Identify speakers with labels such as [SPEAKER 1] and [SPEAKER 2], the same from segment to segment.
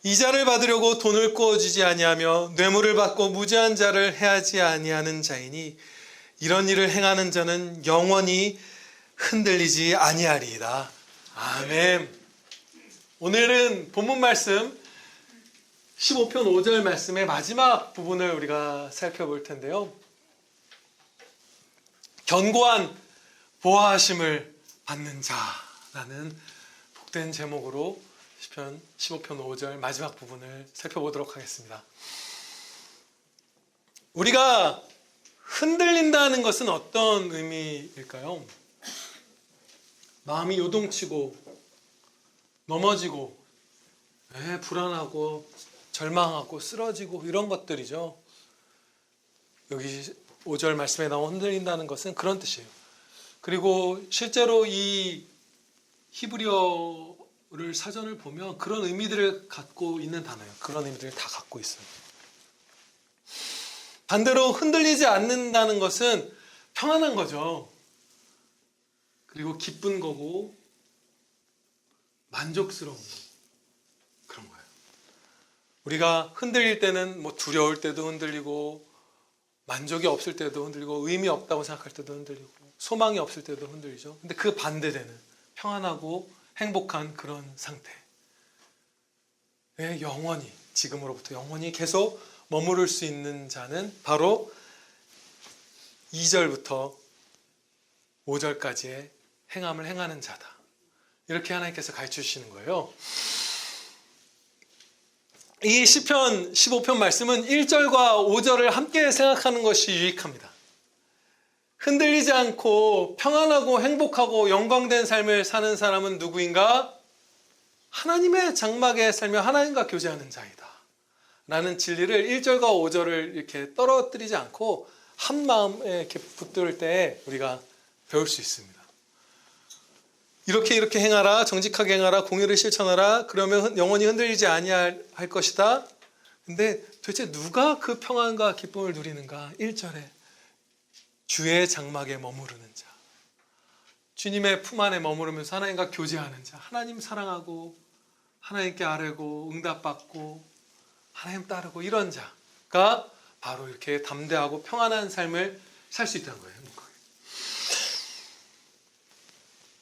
[SPEAKER 1] 이자를 받으려고 돈을 꾸어주지 아니하며 뇌물을 받고 무죄한 자를 해하지 아니하는 자이니 이런 일을 행하는 자는 영원히 흔들리지 아니하리이다. 아멘. 오늘은 본문 말씀 15편 5절 말씀의 마지막 부분을 우리가 살펴볼 텐데요. 견고한 보호하심을 받는 자라는 복된 제목으로 시편 15편 5절 마지막 부분을 살펴보도록 하겠습니다. 우리가 흔들린다는 것은 어떤 의미일까요? 마음이 요동치고 넘어지고 불안하고 절망하고 쓰러지고 이런 것들이죠. 여기 5절 말씀에 나온 흔들린다는 것은 그런 뜻이에요. 그리고 실제로 이 히브리어를 사전을 보면 그런 의미들을 갖고 있는 단어예요. 그런 의미들을 다 갖고 있어요. 반대로 흔들리지 않는다는 것은 평안한 거죠. 그리고 기쁜 거고 만족스러운 그런 거예요. 우리가 흔들릴 때는 두려울 때도 흔들리고 만족이 없을 때도 흔들리고 의미 없다고 생각할 때도 흔들리고 소망이 없을 때도 흔들리죠. 근데 그 반대되는 평안하고 행복한 그런 상태에 영원히 지금으로부터 영원히 계속 머무를 수 있는 자는 바로 2절부터 5절까지의 행함을 행하는 자다. 이렇게 하나님께서 가르쳐 주시는 거예요. 이 시편 15편 말씀은 1절과 5절을 함께 생각하는 것이 유익합니다. 흔들리지 않고 평안하고 행복하고 영광된 삶을 사는 사람은 누구인가? 하나님의 장막에 살며 하나님과 교제하는 자이다. 라는 진리를 1절과 5절을 이렇게 떨어뜨리지 않고 한 마음에 이렇게 붙들 때 우리가 배울 수 있습니다. 이렇게 행하라, 정직하게 행하라, 공의를 실천하라. 그러면 영원히 흔들리지 아니할 것이다. 근데 도대체 누가 그 평안과 기쁨을 누리는가? 1절에 주의 장막에 머무르는 자, 주님의 품 안에 머무르면서 하나님과 교제하는 자, 하나님 사랑하고 하나님께 아뢰고 응답받고 하나님 따르고 이런 자가 바로 이렇게 담대하고 평안한 삶을 살 수 있다는 거예요. 행복하게.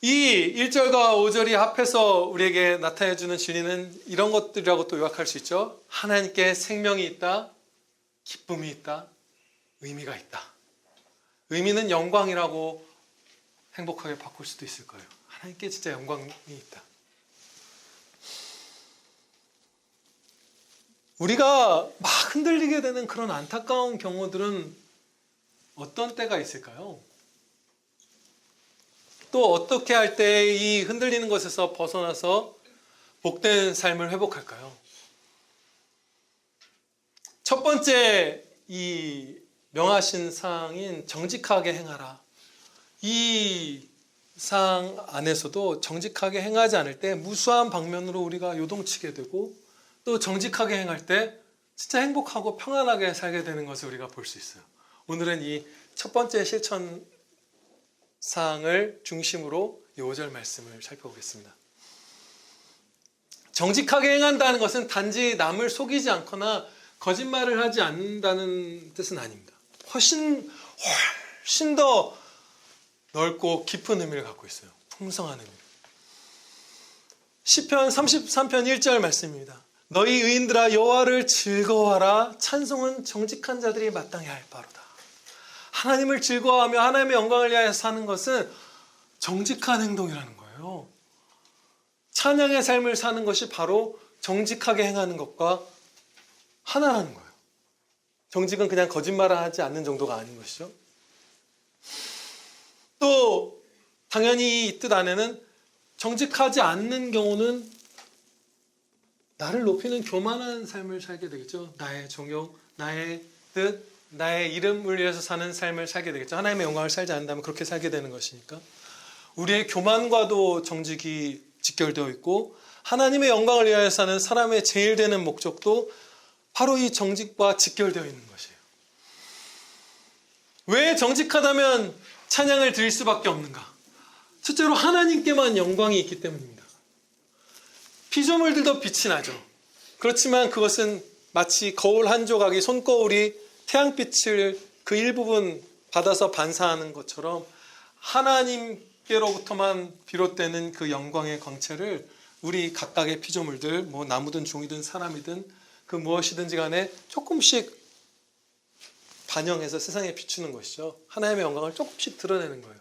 [SPEAKER 1] 이 1절과 5절이 합해서 우리에게 나타내주는 진리는 이런 것들이라고 또 요약할 수 있죠. 하나님께 생명이 있다, 기쁨이 있다, 의미가 있다. 의미는 영광이라고 행복하게 바꿀 수도 있을 거예요. 하나님께 진짜 영광이 있다. 우리가 막 흔들리게 되는 그런 안타까운 경우들은 어떤 때가 있을까요? 또 어떻게 할 때 이 흔들리는 것에서 벗어나서 복된 삶을 회복할까요? 첫 번째 이 명하신 사항인 정직하게 행하라. 이 사항 안에서도 정직하게 행하지 않을 때 무수한 방면으로 우리가 요동치게 되고 또 정직하게 행할 때 진짜 행복하고 평안하게 살게 되는 것을 우리가 볼 수 있어요. 오늘은 이 첫 번째 실천 사항을 중심으로 이 5절 말씀을 살펴보겠습니다. 정직하게 행한다는 것은 단지 남을 속이지 않거나 거짓말을 하지 않는다는 뜻은 아닙니다. 훨씬 더 넓고 깊은 의미를 갖고 있어요. 풍성한 의미. 시편 33편 1절 말씀입니다. 너희 의인들아 여호와를 즐거워하라. 찬송은 정직한 자들이 마땅히 할 바로다. 하나님을 즐거워하며 하나님의 영광을 위하여 사는 것은 정직한 행동이라는 거예요. 찬양의 삶을 사는 것이 바로 정직하게 행하는 것과 하나라는 거예요. 정직은 그냥 거짓말을 하지 않는 정도가 아닌 것이죠. 또 당연히 이 뜻 안에는 정직하지 않는 경우는 나를 높이는 교만한 삶을 살게 되겠죠. 나의 종교, 나의 뜻, 나의 이름을 위해서 사는 삶을 살게 되겠죠. 하나님의 영광을 살지 않는다면 그렇게 살게 되는 것이니까. 우리의 교만과도 정직이 직결되어 있고 하나님의 영광을 위하여 사는 사람의 제일 되는 목적도 바로 이 정직과 직결되어 있는 것이에요. 왜 정직하다면 찬양을 드릴 수밖에 없는가? 첫째로 하나님께만 영광이 있기 때문입니다. 피조물들도 빛이 나죠. 그렇지만 그것은 마치 거울 한 조각이 손거울이 태양빛을 그 일부분 받아서 반사하는 것처럼 하나님께로부터만 비롯되는 그 영광의 광채를 우리 각각의 피조물들, 뭐 나무든 종이든 사람이든 그 무엇이든지 간에 조금씩 반영해서 세상에 비추는 것이죠. 하나님의 영광을 조금씩 드러내는 거예요.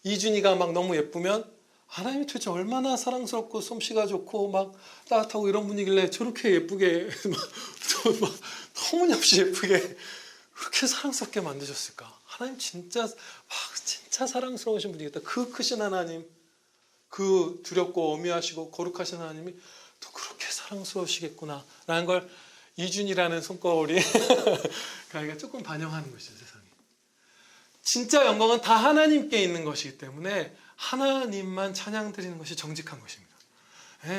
[SPEAKER 1] 이준이가 막 너무 예쁘면 하나님이 도대체 얼마나 사랑스럽고 솜씨가 좋고 막 따뜻하고 이런 분이길래 저렇게 예쁘게 막 터무니없이 예쁘게 그렇게 사랑스럽게 만드셨을까? 하나님 진짜 사랑스러우신 분이겠다. 그 크신 하나님, 그 두렵고 어미하시고 거룩하신 하나님이 또 그렇게 사랑스러우시겠구나 라는 걸 이준이라는 손거울이 그러니까 조금 반영하는 것이죠. 세상에. 진짜 영광은 다 하나님께 있는 것이기 때문에 하나님만 찬양 드리는 것이 정직한 것입니다.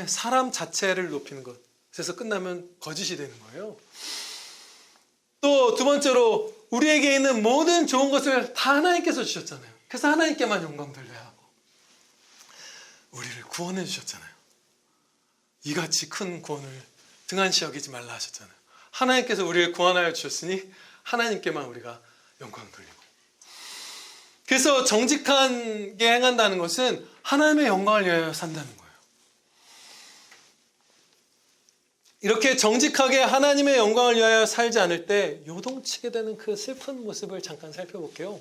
[SPEAKER 1] 사람 자체를 높이는 것. 그래서 끝나면 거짓이 되는 거예요. 또 두 번째로 우리에게 있는 모든 좋은 것을 다 하나님께서 주셨잖아요. 그래서 하나님께만 영광 돌려야 하고 우리를 구원해 주셨잖아요. 이같이 큰 구원을 등한시 여기지 말라 하셨잖아요. 하나님께서 우리를 구원하여 주셨으니 하나님께만 우리가 영광 돌리고, 그래서 정직하게 행한다는 것은 하나님의 영광을 위하여 산다는 거예요. 이렇게 정직하게 하나님의 영광을 위하여 살지 않을 때 요동치게 되는 그 슬픈 모습을 잠깐 살펴볼게요.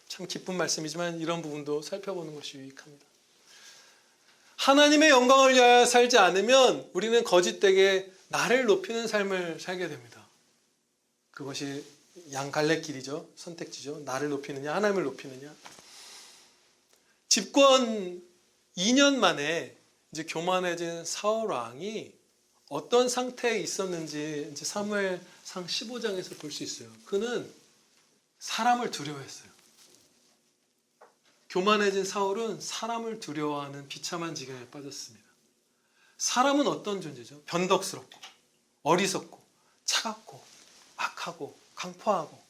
[SPEAKER 1] 참 기쁜 말씀이지만 이런 부분도 살펴보는 것이 유익합니다. 하나님의 영광을 위하여 살지 않으면 우리는 거짓되게 나를 높이는 삶을 살게 됩니다. 그것이 양갈래길이죠. 선택지죠. 나를 높이느냐 하나님을 높이느냐. 집권 2년 만에 이제 교만해진 사울 왕이 어떤 상태에 있었는지 이제 사무엘상 15장에서 볼 수 있어요. 그는 사람을 두려워했어요. 교만해진 사울은 사람을 두려워하는 비참한 지경에 빠졌습니다. 사람은 어떤 존재죠? 변덕스럽고 어리석고 차갑고 악하고 강포하고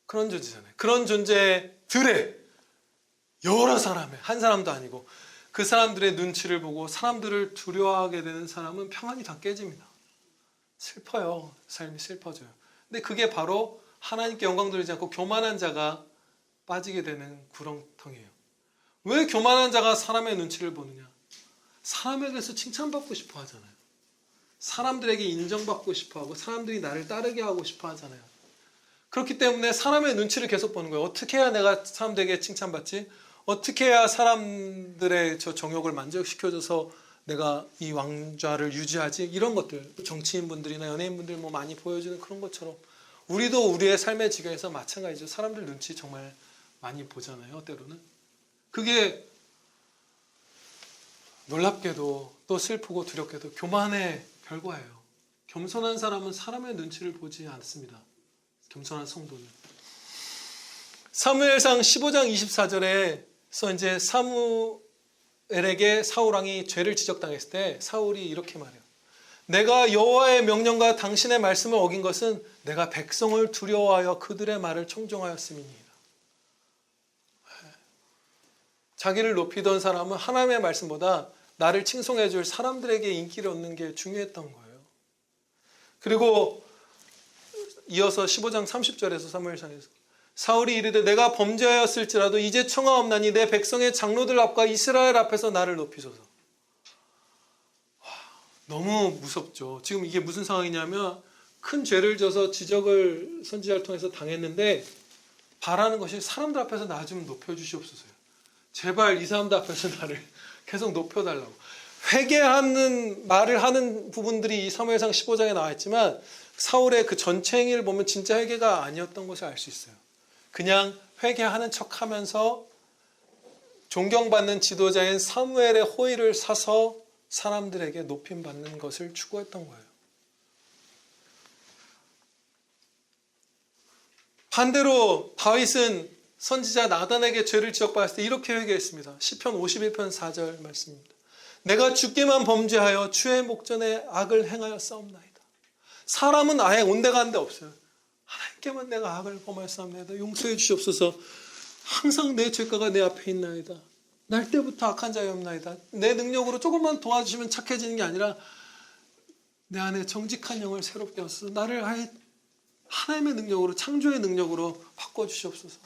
[SPEAKER 1] 그런 존재잖아요. 그런 존재들의 여러 사람의 한 사람도 아니고 그 사람들의 눈치를 보고 사람들을 두려워하게 되는 사람은 평안이 다 깨집니다. 슬퍼요. 삶이 슬퍼져요. 근데 그게 바로 하나님께 영광 돌리지 않고 교만한 자가 빠지게 되는 구렁텅이에요. 왜 교만한 자가 사람의 눈치를 보느냐? 사람에게서 칭찬받고 싶어 하잖아요. 사람들에게 인정받고 싶어 하고 사람들이 나를 따르게 하고 싶어 하잖아요. 그렇기 때문에 사람의 눈치를 계속 보는 거예요. 어떻게 해야 내가 사람들에게 칭찬받지? 어떻게 해야 사람들의 저 정욕을 만족시켜줘서 내가 이 왕좌를 유지하지? 이런 것들, 정치인분들이나 연예인분들 뭐 많이 보여주는 그런 것처럼 우리도 우리의 삶의 지경에서 마찬가지죠. 사람들 눈치 정말 많이 보잖아요. 때로는. 그게 놀랍게도 또 슬프고 두렵게도 교만의 결과예요. 겸손한 사람은 사람의 눈치를 보지 않습니다. 겸손한 성도는. 사무엘상 15장 24절에서 이제 사무엘에게 사울 왕이 죄를 지적당했을 때 사울이 이렇게 말해요. 내가 여호와의 명령과 당신의 말씀을 어긴 것은 내가 백성을 두려워하여 그들의 말을 청종하였음이니이다. 자기를 높이던 사람은 하나님의 말씀보다 나를 칭송해 줄 사람들에게 인기를 얻는 게 중요했던 거예요. 그리고 이어서 15장 30절에서 사무엘상에서 사울이 이르되 내가 범죄하였을지라도 이제 청하옵나니 내 백성의 장로들 앞과 이스라엘 앞에서 나를 높이소서. 너무 무섭죠. 지금 이게 무슨 상황이냐면 큰 죄를 져서 지적을 선지자를 통해서 당했는데 바라는 것이 사람들 앞에서 나 좀 높여주시옵소서요. 제발 이 사람들 앞에서 나를 계속 높여달라고. 회개하는 말을 하는 부분들이 이 사무엘상 15장에 나와 있지만 사울의 그 전체 행위를 보면 진짜 회개가 아니었던 것을 알 수 있어요. 그냥 회개하는 척하면서 존경받는 지도자인 사무엘의 호의를 사서 사람들에게 높임받는 것을 추구했던 거예요. 반대로 다윗은 선지자 나단에게 죄를 지적받았을 때 이렇게 회개했습니다. 시편 51편 4절 말씀입니다. 내가 주께만 범죄하여 주의 목전에 악을 행하여 싸움나이다. 사람은 아예 온데간데 없어요. 하나님께만 내가 악을 범하여 싸움나이다. 용서해 주시옵소서. 항상 내 죄가가 내 앞에 있나이다. 날 때부터 악한 자였나이다. 내 능력으로 조금만 도와주시면 착해지는 게 아니라 내 안에 정직한 영을 새롭게 하소서. 나를 아예 하나님의 능력으로, 창조의 능력으로 바꿔주시옵소서.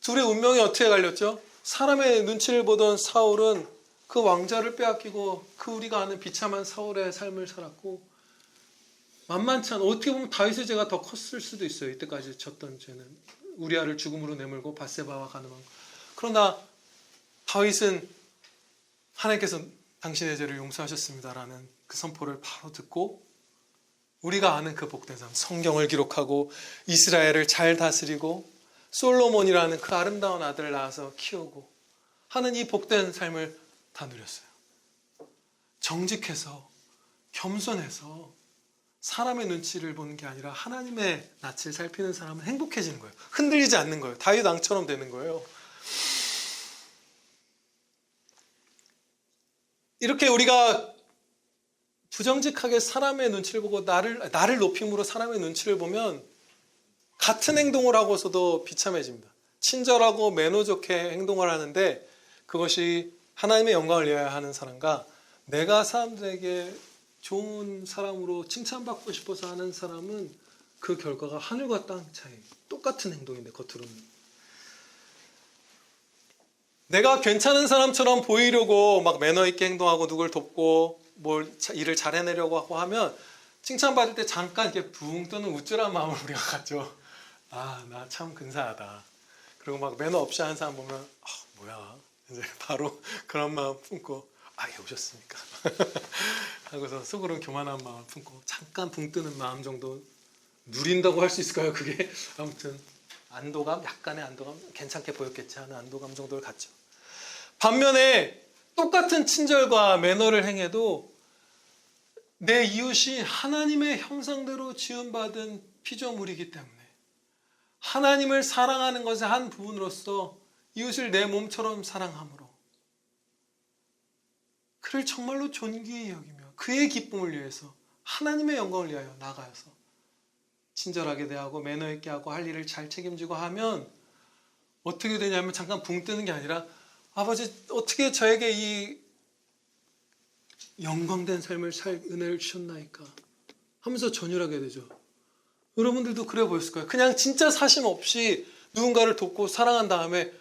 [SPEAKER 1] 둘의 운명이 어떻게 갈렸죠? 사람의 눈치를 보던 사울은 그 왕자를 빼앗기고 그 우리가 아는 비참한 사울의 삶을 살았고, 만만치 않은, 어떻게 보면 다윗의 죄가 더 컸을 수도 있어요. 이때까지 졌던 죄는 우리아를 죽음으로 내몰고 밧세바와 가늠한. 그러나 다윗은 하나님께서 당신의 죄를 용서하셨습니다라는 그 선포를 바로 듣고, 우리가 아는 그 복된 삶, 성경을 기록하고 이스라엘을 잘 다스리고 솔로몬이라는 그 아름다운 아들을 낳아서 키우고 하는 이 복된 삶을 다 누렸어요. 정직해서, 겸손해서 사람의 눈치를 보는 게 아니라 하나님의 낯을 살피는 사람은 행복해지는 거예요. 흔들리지 않는 거예요. 다윗 왕처럼 되는 거예요. 이렇게 우리가 부정직하게 사람의 눈치를 보고 나를 높임으로 사람의 눈치를 보면 같은 행동을 하고서도 비참해집니다. 친절하고 매너 좋게 행동을 하는데 그것이 하나님의 영광을 위하여 하는 사람과 내가 사람들에게 좋은 사람으로 칭찬받고 싶어서 하는 사람은 그 결과가 하늘과 땅 차이. 똑같은 행동인데 겉으로는. 내가 괜찮은 사람처럼 보이려고 막 매너 있게 행동하고 누굴 돕고 일을 잘 해내려고 하고 하면 칭찬받을 때 잠깐 이렇게 붕 뜨는 우쭐한 마음을 우리가 갖죠. 아, 나 참 근사하다. 그리고 막 매너 없이 하는 사람 보면 뭐야. 이제 바로 그런 마음 품고 예, 오셨습니까? 하고서 속으로는 교만한 마음 품고 잠깐 붕 뜨는 마음 정도 누린다고 할 수 있을까요? 그게 아무튼 안도감, 약간의 안도감, 괜찮게 보였겠지 하는 안도감 정도를 갖죠. 반면에 똑같은 친절과 매너를 행해도 내 이웃이 하나님의 형상대로 지음받은 피조물이기 때문에 하나님을 사랑하는 것의 한 부분으로서 이웃을 내 몸처럼 사랑함으로 그를 정말로 존귀히 여기며 그의 기쁨을 위해서 하나님의 영광을 위하여 나가서 친절하게 대하고 매너 있게 하고 할 일을 잘 책임지고 하면 어떻게 되냐면 잠깐 붕 뜨는 게 아니라 아버지 어떻게 저에게 이 영광된 삶을 살 은혜를 주셨나이까 하면서 전율하게 되죠. 여러분들도 그래 보였을 거예요. 그냥 진짜 사심 없이 누군가를 돕고 사랑한 다음에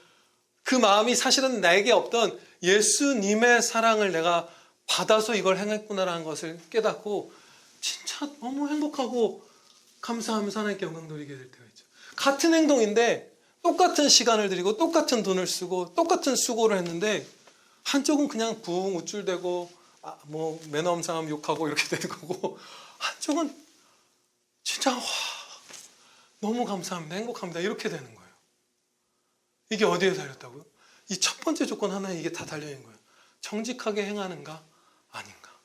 [SPEAKER 1] 그 마음이 사실은 나에게 없던 예수님의 사랑을 내가 받아서 이걸 행했구나라는 것을 깨닫고 진짜 너무 행복하고 감사하면서 하나님께 영광 돌리게 될 때가 있죠. 같은 행동인데 똑같은 시간을 들이고 똑같은 돈을 쓰고 똑같은 수고를 했는데 한쪽은 그냥 붕 우쭐대고 매너 없는 사람 욕하고 이렇게 되는 거고 한쪽은 진짜 너무 감사합니다. 행복합니다. 이렇게 되는 거예요. 이게 어디에 달렸다고요? 이 첫 번째 조건 하나에 이게 다 달려있는 거예요. 정직하게 행하는가 아닌가.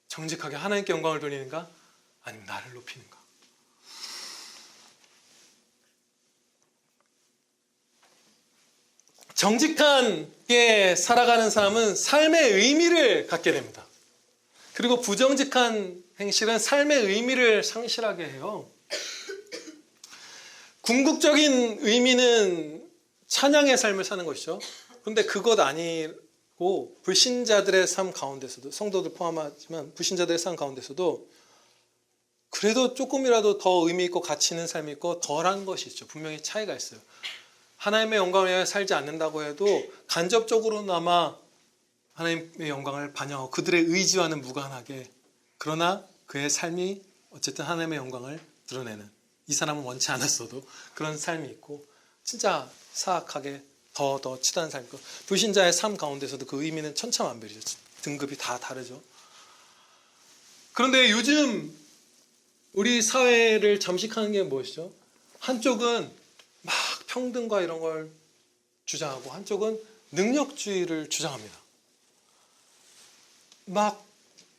[SPEAKER 1] 정직하게 하나님께 영광을 돌리는가 아니면 나를 높이는가. 정직하게 살아가는 사람은 삶의 의미를 갖게 됩니다. 그리고 부정직한 행실은 삶의 의미를 상실하게 해요. 궁극적인 의미는 찬양의 삶을 사는 것이죠. 그런데 그것 아니고 불신자들의 삶 가운데서도 성도들 포함하지만 불신자들의 삶 가운데서도 그래도 조금이라도 더 의미 있고 가치 있는 삶이 있고 덜한 것이 있죠. 분명히 차이가 있어요. 하나님의 영광을 위해 살지 않는다고 해도 간접적으로나마 하나님의 영광을 반영하고 그들의 의지와는 무관하게 그러나 그의 삶이 어쨌든 하나님의 영광을 드러내는 이 사람은 원치 않았어도 그런 삶이 있고 진짜 사악하게 더 치닫는 삶이 있고 불신자의 삶 가운데서도 그 의미는 천차만별이죠. 등급이 다 다르죠. 그런데 요즘 우리 사회를 잠식하는 게 무엇이죠? 한쪽은 막 평등과 이런 걸 주장하고 한쪽은 능력주의를 주장합니다. 막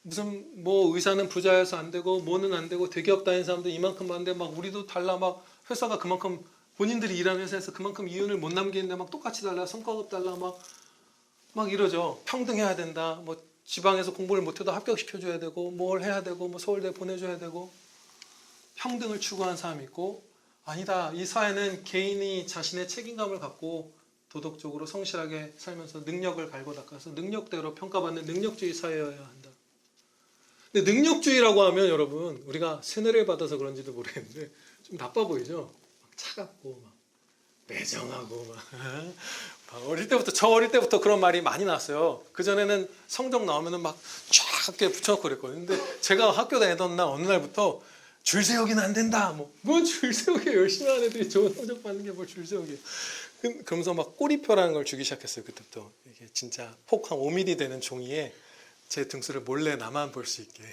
[SPEAKER 1] 무슨 의사는 부자여서 안 되고 뭐는 안 되고 대기업 다니는 사람도 이만큼 받는데 막 우리도 달라 막 회사가 그만큼 본인들이 일하는 회사에서 그만큼 이윤을 못 남기는데 막 똑같이 달라 성과급 달라 막 이러죠. 평등해야 된다. 지방에서 공부를 못해도 합격시켜줘야 되고 뭘 해야 되고 서울대 보내줘야 되고 평등을 추구하는 사람이 있고 아니다. 이 사회는 개인이 자신의 책임감을 갖고 도덕적으로 성실하게 살면서 능력을 갈고 닦아서 능력대로 평가받는 능력주의 사회여야 한다. 근데 능력주의라고 하면 여러분 우리가 세뇌를 받아서 그런지도 모르겠는데 좀 나빠 보이죠? 막 차갑고 막 매정하고 막 저 어릴 때부터 그런 말이 많이 나왔어요. 그 전에는 성적 나오면은 막 쫙 붙여놓고 그랬거든요. 근데 제가 학교 다니던 날 어느 날부터 줄 세우기는 안 된다. 뭐 줄 세우기 열심히 하는 애들이 좋은 성적 받는 게 뭘 줄 세우기야. 그러면서 막 꼬리표라는 걸 주기 시작했어요. 그때부터 이게 진짜 폭 한 5mm 되는 종이에 제 등수를 몰래 나만 볼 수 있게.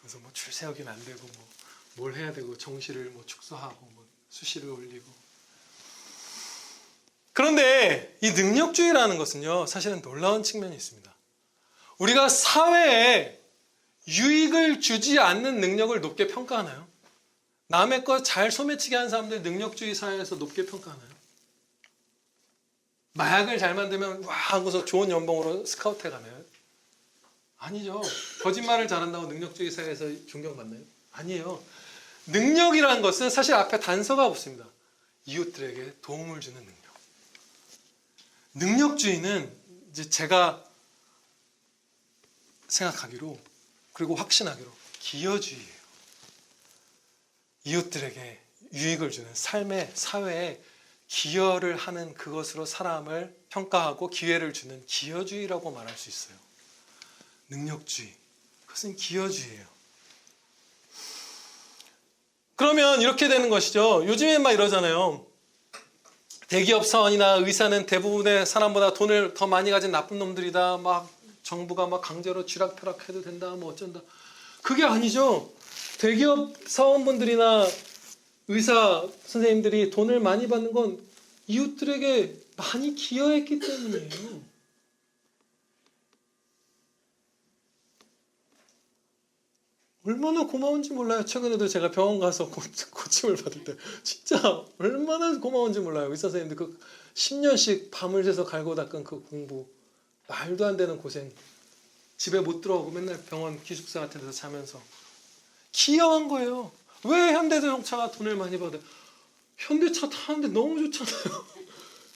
[SPEAKER 1] 그래서 뭐 줄 세우기는 안 되고 뭐 뭘 해야 되고 정시를 뭐 축소하고 뭐 수시를 올리고. 그런데 이 능력주의라는 것은요, 사실은 놀라운 측면이 있습니다. 우리가 사회에 유익을 주지 않는 능력을 높게 평가하나요? 남의 것 잘 소매치게 하는 사람들 능력주의 사회에서 높게 평가하나요? 마약을 잘 만들면 와 하고서 좋은 연봉으로 스카우트해 가나요? 아니죠. 거짓말을 잘한다고 능력주의 사회에서 존경받나요? 아니에요. 능력이라는 것은 사실 앞에 단서가 없습니다. 이웃들에게 도움을 주는 능력. 능력주의는 이제 제가 생각하기로 그리고 확신하기로 기여주의예요. 이웃들에게 유익을 주는 삶의 사회에 기여를 하는 그것으로 사람을 평가하고 기회를 주는 기여주의라고 말할 수 있어요. 능력주의. 그것은 기여주의예요. 그러면 이렇게 되는 것이죠. 요즘엔 막 이러잖아요. 대기업 사원이나 의사는 대부분의 사람보다 돈을 더 많이 가진 나쁜 놈들이다. 막 정부가 막 강제로 쥐락펴락해도 된다. 뭐 어쩐다. 그게 아니죠. 대기업 사원분들이나 의사 선생님들이 돈을 많이 받는 건 이웃들에게 많이 기여했기 때문이에요. 얼마나 고마운지 몰라요. 최근에도 제가 병원 가서 고침을 받을 때 진짜 얼마나 고마운지 몰라요. 의사 선생님들 그 10년씩 밤을 새서 갈고 닦은 그 공부, 말도 안 되는 고생, 집에 못 들어오고 맨날 병원 기숙사 같은 데서 자면서 기여한 거예요. 왜 현대자동차가 돈을 많이 받아요? 현대차 타는데 너무 좋잖아요.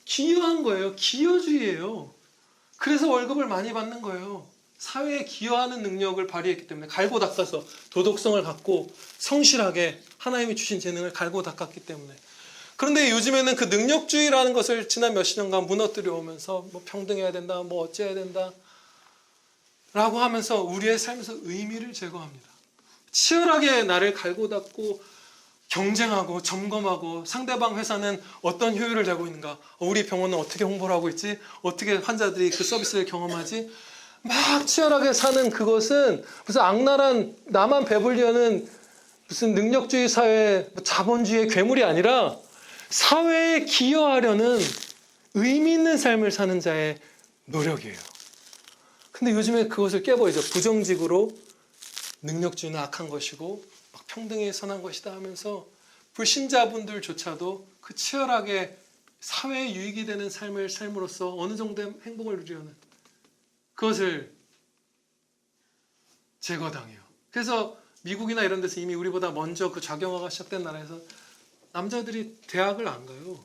[SPEAKER 1] 기여한 거예요. 기여주의예요. 그래서 월급을 많이 받는 거예요. 사회에 기여하는 능력을 발휘했기 때문에 갈고 닦아서 도덕성을 갖고 성실하게 하나님이 주신 재능을 갈고 닦았기 때문에. 그런데 요즘에는 그 능력주의라는 것을 지난 몇십 년간 무너뜨려 오면서 뭐 평등해야 된다, 뭐 어째야 된다 라고 하면서 우리의 삶에서 의미를 제거합니다. 치열하게 나를 갈고 닦고 경쟁하고 점검하고 상대방 회사는 어떤 효율을 내고 있는가, 우리 병원은 어떻게 홍보를 하고 있지, 어떻게 환자들이 그 서비스를 경험하지, 막 치열하게 사는 그것은 무슨 악랄한 나만 배불리는 무슨 능력주의 사회, 자본주의의 괴물이 아니라 사회에 기여하려는 의미 있는 삶을 사는 자의 노력이에요. 근데 요즘에 그것을 깨버리죠. 부정직으로 능력주의는 악한 것이고 막 평등이 선한 것이다 하면서 불신자분들조차도 그 치열하게 사회에 유익이 되는 삶을 삶으로써 어느 정도의 행복을 누리려는 그것을 제거당해요. 그래서 미국이나 이런 데서 이미 우리보다 먼저 그 좌경화가 시작된 나라에서 남자들이 대학을 안 가요.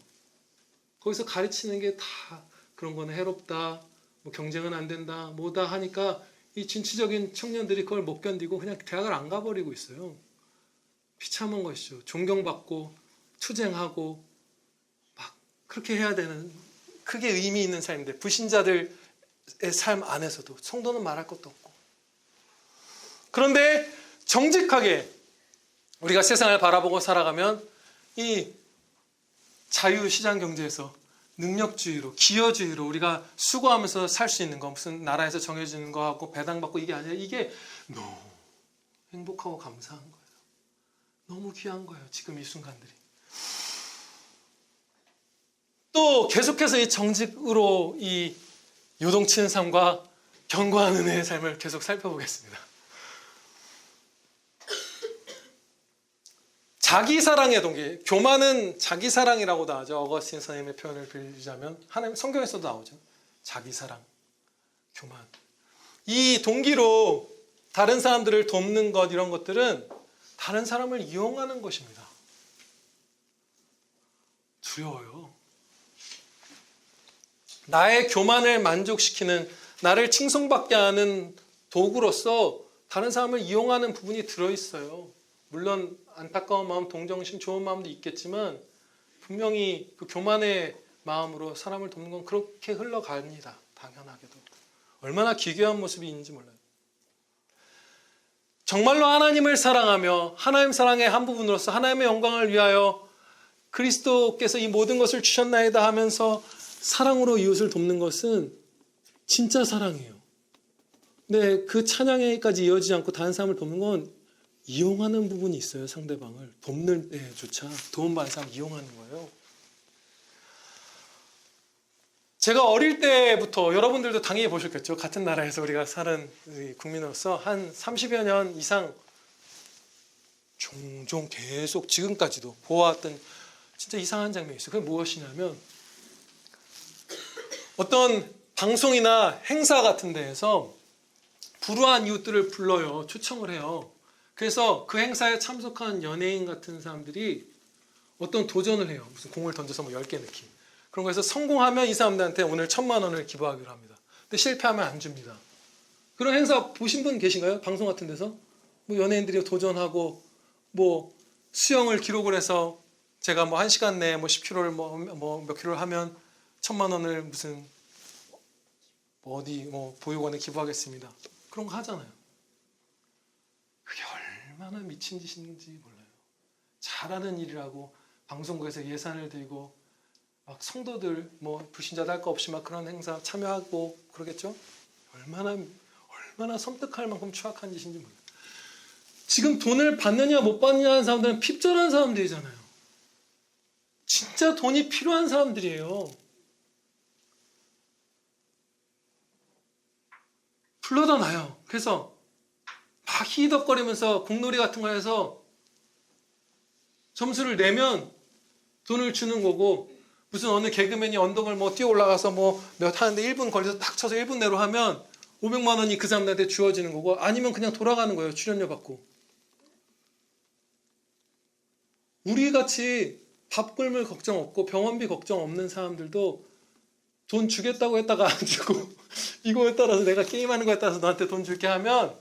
[SPEAKER 1] 거기서 가르치는 게 다 그런 거는 해롭다, 뭐 경쟁은 안 된다, 뭐다 하니까 이 진취적인 청년들이 그걸 못 견디고 그냥 대학을 안 가버리고 있어요. 비참한 것이죠. 존경받고 투쟁하고 막 그렇게 해야 되는, 크게 의미 있는 삶인데 불신자들의 삶 안에서도 성도는 말할 것도 없고. 그런데 정직하게 우리가 세상을 바라보고 살아가면 이 자유시장 경제에서 능력주의로, 기여주의로 우리가 수고하면서 살 수 있는 거, 무슨 나라에서 정해주는 거하고 배당받고 이게 아니라 이게 너무 행복하고 감사한 거예요. 너무 귀한 거예요. 지금 이 순간들이. 또 계속해서 이 정직으로 이 요동치는 삶과 견고한 은혜의 삶을 계속 살펴보겠습니다. 자기사랑의 동기, 교만은 자기사랑이라고도 하죠. 어거스틴 선생님의 표현을 빌리자면 하나님 성경에서도 나오죠. 자기사랑, 교만. 이 동기로 다른 사람들을 돕는 것, 이런 것들은 다른 사람을 이용하는 것입니다. 두려워요. 나의 교만을 만족시키는, 나를 칭송받게 하는 도구로서 다른 사람을 이용하는 부분이 들어있어요. 물론 안타까운 마음, 동정심, 좋은 마음도 있겠지만 분명히 그 교만의 마음으로 사람을 돕는 건 그렇게 흘러갑니다. 당연하게도. 얼마나 기괴한 모습이 있는지 몰라요. 정말로 하나님을 사랑하며 하나님 사랑의 한 부분으로서 하나님의 영광을 위하여 그리스도께서 이 모든 것을 주셨나이다 하면서 사랑으로 이웃을 돕는 것은 진짜 사랑이에요. 근데 그 찬양에까지 이어지지 않고 다른 사람을 돕는 건 이용하는 부분이 있어요. 상대방을 돕는 데조차 도움받는 사람 이용하는 거예요. 제가 어릴 때부터 여러분들도 당연히 보셨겠죠. 같은 나라에서 우리가 사는 국민으로서 한 30여 년 이상 종종 계속 지금까지도 보아왔던 진짜 이상한 장면이 있어요. 그게 무엇이냐면 어떤 방송이나 행사 같은 데에서 불우한 이웃들을 불러요. 초청을 해요. 그래서 그 행사에 참석한 연예인 같은 사람들이 어떤 도전을 해요. 무슨 공을 던져서 뭐 10개 넣기. 그런 거에서 성공하면 이 사람들한테 오늘 1,000만 원을 기부하기로 합니다. 근데 실패하면 안 줍니다. 그런 행사 보신 분 계신가요? 방송 같은 데서? 뭐 연예인들이 도전하고 뭐 수영을 기록을 해서 제가 뭐 1시간 내에 뭐 10km를 뭐 몇 킬로를 하면 1,000만 원을 무슨 어디 뭐 보육원에 기부하겠습니다. 그런 거 하잖아요. 그게 얼마나 미친 짓인지 몰라요. 잘하는 일이라고 방송국에서 예산을 들고 막 성도들 뭐 불신자도 할 거 없이 막 그런 행사 참여하고 그러겠죠? 얼마나 섬뜩할 만큼 추악한 짓인지 몰라요. 지금 돈을 받느냐 못 받느냐 하는 사람들은 핍절한 사람들이잖아요. 진짜 돈이 필요한 사람들이에요. 불러다 놔요. 그래서 막 히덕거리면서 공놀이 같은 거 해서 점수를 내면 돈을 주는 거고, 무슨 어느 개그맨이 언덕을 뭐 뛰어 올라가서 뭐 몇 하는데 1분 걸려서 딱 쳐서 1분 내로 하면 500만 원이 그 사람들한테 주어지는 거고, 아니면 그냥 돌아가는 거예요. 출연료 받고. 우리 같이 밥 굶을 걱정 없고 병원비 걱정 없는 사람들도 돈 주겠다고 했다가 안 주고 이거에 따라서 내가 게임하는 거에 따라서 너한테 돈 줄게 하면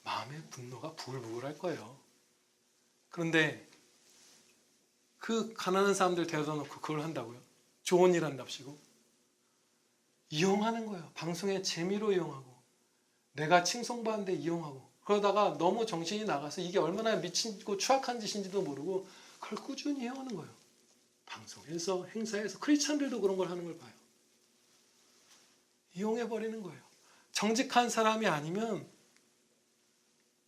[SPEAKER 1] 마음의 분노가 부글부글할 거예요. 그런데 그 가난한 사람들 데려다 놓고 그걸 한다고요? 좋은 일 한답시고? 이용하는 거예요. 방송의 재미로 이용하고 내가 칭송받는데 이용하고, 그러다가 너무 정신이 나가서 이게 얼마나 미치고 추악한 짓인지도 모르고 그걸 꾸준히 해오는 거예요. 방송에서 행사에서 크리스찬들도 그런 걸 하는 걸 봐요. 이용해버리는 거예요. 정직한 사람이 아니면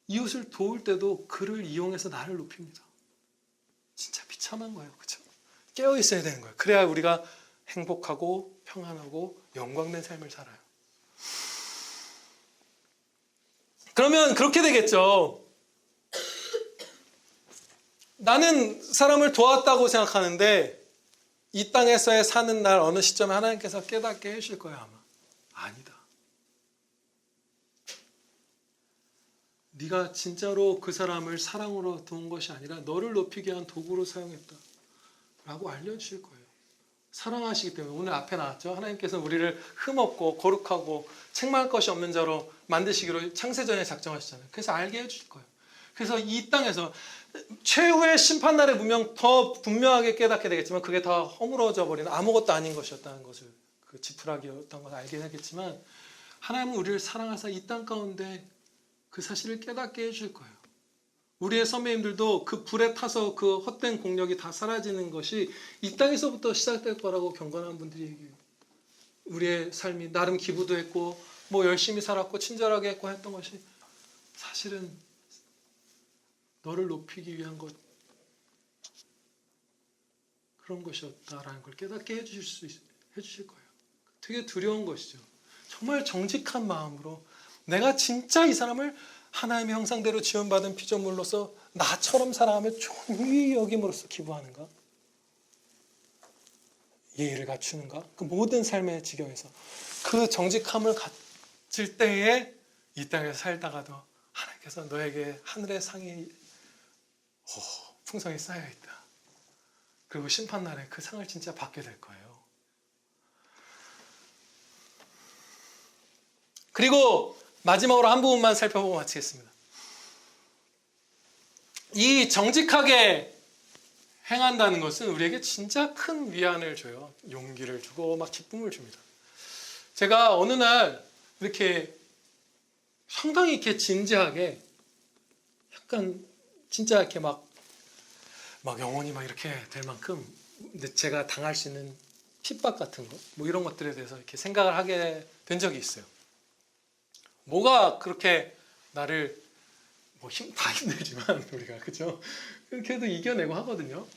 [SPEAKER 1] 이웃을 도울 때도 그를 이용해서 나를 높입니다. 진짜 비참한 거예요. 그렇죠? 깨어 있어야 되는 거예요. 그래야 우리가 행복하고 평안하고 영광된 삶을 살아요. 그러면 그렇게 되겠죠. 나는 사람을 도왔다고 생각하는데 이 땅에서의 사는 날 어느 시점에 하나님께서 깨닫게 해주실 거예요. 아마. 아니다. 네가 진짜로 그 사람을 사랑으로 도운 것이 아니라 너를 높이기 위한 도구로 사용했다 라고 알려주실 거예요. 사랑하시기 때문에. 오늘 앞에 나왔죠. 하나님께서 우리를 흠없고 거룩하고 책망할 것이 없는 자로 만드시기로 창세전에 작정하셨잖아요. 그래서 알게 해주실 거예요. 그래서 이 땅에서 최후의 심판날의 문명 더 분명하게 깨닫게 되겠지만 그게 다 허물어져 버리는 아무것도 아닌 것이었다는 것을, 그 지푸라기였던 것을 알게 되겠지만 하나님은 우리를 사랑하사 이 땅 가운데 그 사실을 깨닫게 해줄 거예요. 우리의 선배님들도 그 불에 타서 그 헛된 공력이 다 사라지는 것이 이 땅에서부터 시작될 거라고 경건한 분들이 얘기해요. 우리의 삶이 나름 기부도 했고 뭐 열심히 살았고 친절하게 했고 했던 것이 사실은 너를 높이기 위한 것, 그런 것이었다라는 걸 깨닫게 해주실 거예요. 되게 두려운 것이죠. 정말 정직한 마음으로 내가 진짜 이 사람을 하나님의 형상대로 지원받은 피조물로서 나처럼 살아가며 존귀히 여김으로써 기부하는가? 예의를 갖추는가? 그 모든 삶의 지경에서 그 정직함을 가질 때에 이 땅에서 살다가도 하나님께서 너에게 하늘의 상이 풍성히 쌓여있다. 그리고 심판날에 그 상을 진짜 받게 될 거예요. 그리고 마지막으로 한 부분만 살펴보고 마치겠습니다. 이 정직하게 행한다는 것은 우리에게 진짜 큰 위안을 줘요. 용기를 주고 막 기쁨을 줍니다. 제가 어느 날 이렇게 상당히 이렇게 진지하게 약간 진짜 이렇게 막 영혼이 막 이렇게 될 만큼 제가 당할 수 있는 핍박 같은 거, 뭐 이런 것들에 대해서 이렇게 생각을 하게 된 적이 있어요. 뭐가 그렇게 나를 다 힘들지만 우리가 그죠? 그렇게도 이겨내고 하거든요.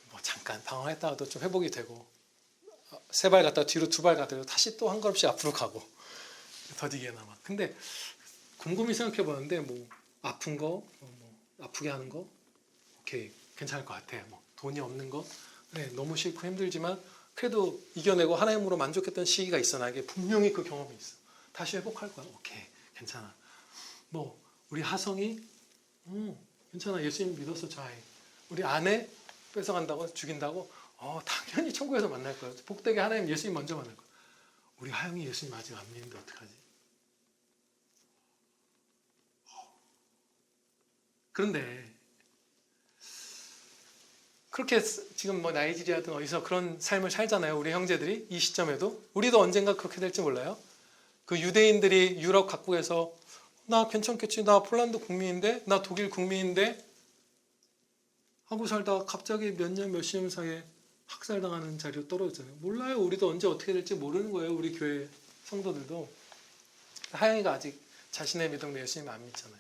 [SPEAKER 1] 뭐 잠깐 방황했다가도 좀 회복이 되고 세 발 갔다가 뒤로 두 발 가다가 다시 또 한 걸음씩 앞으로 가고 더디게나마. 근데 곰곰이 생각해 보는데 뭐 아픈 거, 뭐 아프게 하는 거, 오케이 괜찮을 것 같아. 뭐 돈이 없는 거, 네, 너무 싫고 힘들지만 그래도 이겨내고 하나님으로 만족했던 시기가 있어. 나에게 분명히 그 경험이 있어. 다시 회복할 거야. 오케이 괜찮아. 뭐 우리 하성이 괜찮아. 예수님 믿었어 저 아이. 우리 아내 뺏어간다고 죽인다고 당연히 천국에서 만날 거야. 복되게 하나님 예수님 먼저 만날 거야. 우리 하영이 예수님 아직 안 믿는데 어떡하지? 그런데 그렇게 지금 뭐 나이지리아든 어디서 그런 삶을 살잖아요. 우리 형제들이 이 시점에도. 우리도 언젠가 그렇게 될지 몰라요. 그 유대인들이 유럽 각국에서 나 괜찮겠지. 나 폴란드 국민인데, 나 독일 국민인데 하고 살다가 갑자기 몇 년, 몇십 년 사이에 학살당하는 자리로 떨어졌잖아요. 몰라요. 우리도 언제 어떻게 될지 모르는 거예요. 우리 교회 성도들도. 하영이가 아직 자신의 믿음으로 예수님 안 믿잖아요.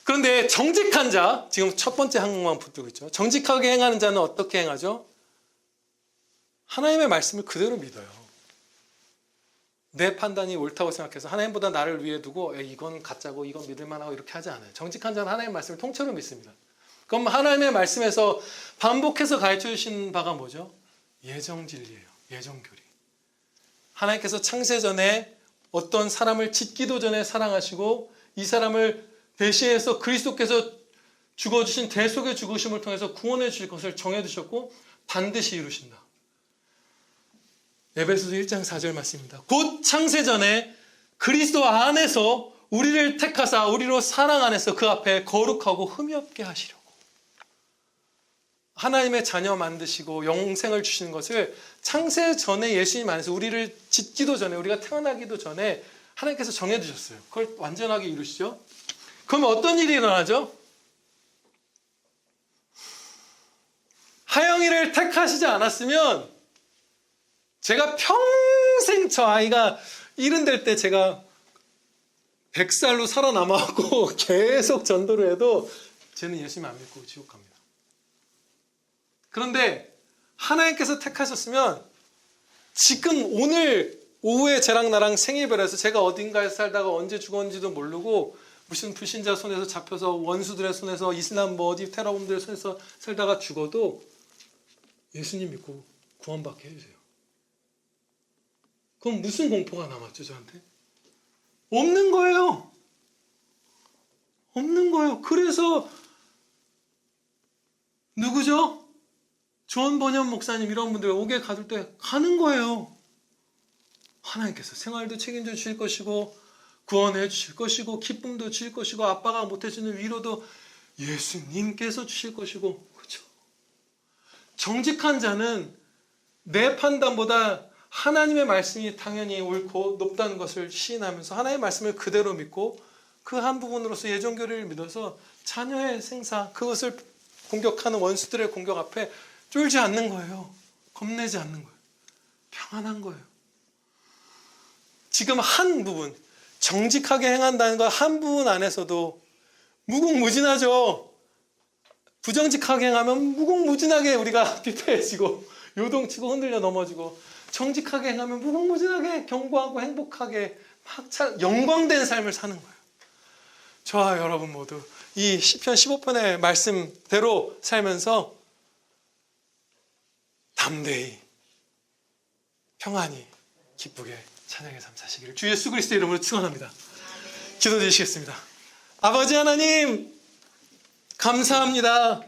[SPEAKER 1] 그런데 정직한 자, 지금 첫 번째 항목만 붙들고 있죠. 정직하게 행하는 자는 어떻게 행하죠? 하나님의 말씀을 그대로 믿어요. 내 판단이 옳다고 생각해서 하나님보다 나를 위해 두고 이건 가짜고 이건 믿을 만하고 이렇게 하지 않아요. 정직한 자는 하나님의 말씀을 통째로 믿습니다. 그럼 하나님의 말씀에서 반복해서 가르쳐 주신 바가 뭐죠? 예정진리예요. 예정교리. 하나님께서 창세전에 어떤 사람을 짓기도 전에 사랑하시고 이 사람을 대신해서 그리스도께서 죽어주신 대속의 죽으심을 통해서 구원해 주실 것을 정해두셨고 반드시 이루신다. 에베소서 1장 4절 말씀입니다. 곧 창세전에 그리스도 안에서 우리를 택하사 우리로 사랑 안에서 그 앞에 거룩하고 흠이 없게 하시려고. 하나님의 자녀 만드시고 영생을 주시는 것을 창세전에 예수님 안에서 우리를 짓기도 전에 우리가 태어나기도 전에 하나님께서 정해두셨어요. 그걸 완전하게 이루시죠. 그러면 어떤 일이 일어나죠? 하영이를 택하시지 않았으면 제가 평생 저 아이가 이른 될 때 제가 100살로 살아남아갖고 계속 전도를 해도 쟤는 예수님 안 믿고 지옥 갑니다. 그런데 하나님께서 택하셨으면 지금 오늘 오후에 쟤랑 나랑 생일별에서 제가 어딘가에 살다가 언제 죽었는지도 모르고 무슨 불신자 손에서 잡혀서 원수들의 손에서 이슬람 뭐 어디 테러범들의 손에서 살다가 죽어도 예수님 믿고 구원받게 해주세요. 그럼 무슨 공포가 남았죠 저한테? 없는 거예요. 없는 거예요. 그래서 누구죠? 존 번연 목사님 이런 분들 옥에 가둘 때 가는 거예요. 하나님께서 생활도 책임져 주실 것이고 구원해 주실 것이고 기쁨도 주실 것이고 아빠가 못해주는 위로도 예수님께서 주실 것이고 그렇죠. 정직한 자는 내 판단보다 하나님의 말씀이 당연히 옳고 높다는 것을 시인하면서 하나님의 말씀을 그대로 믿고 그 한 부분으로서 예정교리를 믿어서 자녀의 생사 그것을 공격하는 원수들의 공격 앞에 쫄지 않는 거예요. 겁내지 않는 거예요. 평안한 거예요. 지금 한 부분 정직하게 행한다는 것 한 부분 안에서도 무궁무진하죠. 부정직하게 행하면 무궁무진하게 우리가 비패해지고 요동치고 흔들려 넘어지고 정직하게 행하면 무궁무진하게 견고하고 행복하게 막 영광된 삶을 사는 거예요. 저와 여러분 모두 이 시편 15편의 말씀대로 살면서 담대히 평안히 기쁘게 찬양의 삶 사시기를 주 예수 그리스도의 이름으로 축원합니다. 기도 드리시겠습니다. 아버지 하나님 감사합니다.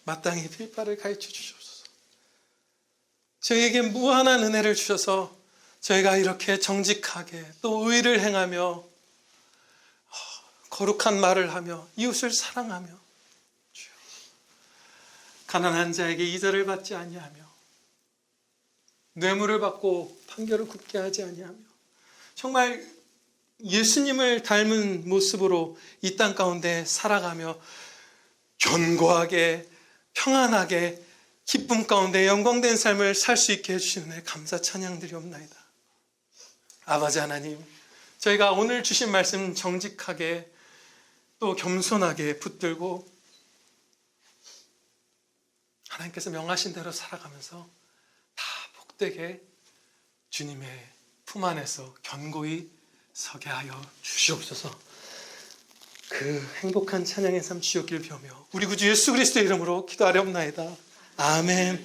[SPEAKER 1] 마땅히 빌 바를 가르쳐 주시옵소서. 저희에게 무한한 은혜를 주셔서 저희가 이렇게 정직하게 또 의를 행하며 거룩한 말을 하며 이웃을 사랑하며 주여, 가난한 자에게 이자를 받지 아니하며 뇌물을 받고 판결을 굽게 하지 아니하며 정말 예수님을 닮은 모습으로 이 땅 가운데 살아가며 견고하게 평안하게 기쁨 가운데 영광된 삶을 살 수 있게 해주시는 은혜 감사 찬양드리옵나이다. 아버지 하나님, 저희가 오늘 주신 말씀 정직하게 또 겸손하게 붙들고 하나님께서 명하신 대로 살아가면서 다 복되게 주님의 품 안에서 견고히 서게 하여 주시옵소서. 그 행복한 찬양의 삶 주옵길 비우며 우리 구주 예수 그리스도의 이름으로 기도하렵나이다. 아멘.